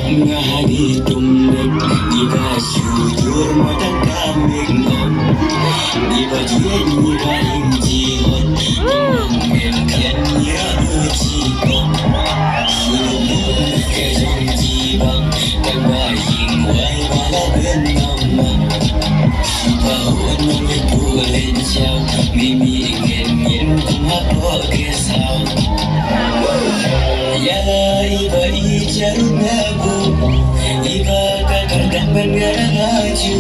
nga di tumig di ba sujud mata kami ngom di ba dia ni ba injihon mem kian ya uji kom suluh ke jong ji bang kai ba ying wai ba la ben nam ba hon me pu len chao mi mi ngen ngen kum ha po ke sao ya iba i jarna bu iba ka kadang mengaraju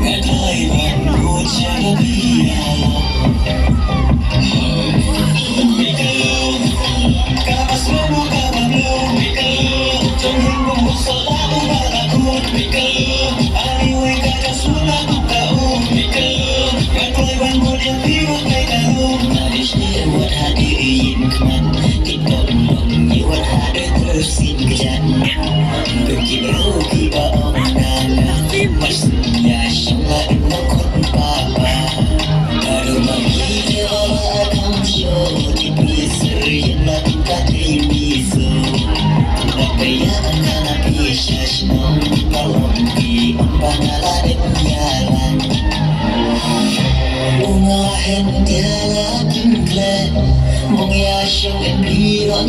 ngatai ban ku cara biya kapas mu kabablu mikal jong mu salahu barakut mikal ani wai ka jasuna ku kau mikal ngatai ban ku dia piu kai tahu narish ni wat hadi yin kan tikon ni wat hadi tersin kejan begitu kita orang Maksudnya syAllah inakut papa Baru magi Allah akan show di pisau yang lain kata bisu Tapi yang akan bisa senang kalau di ambang ada jalan Bunga hendak jalan Mung ya syong en biran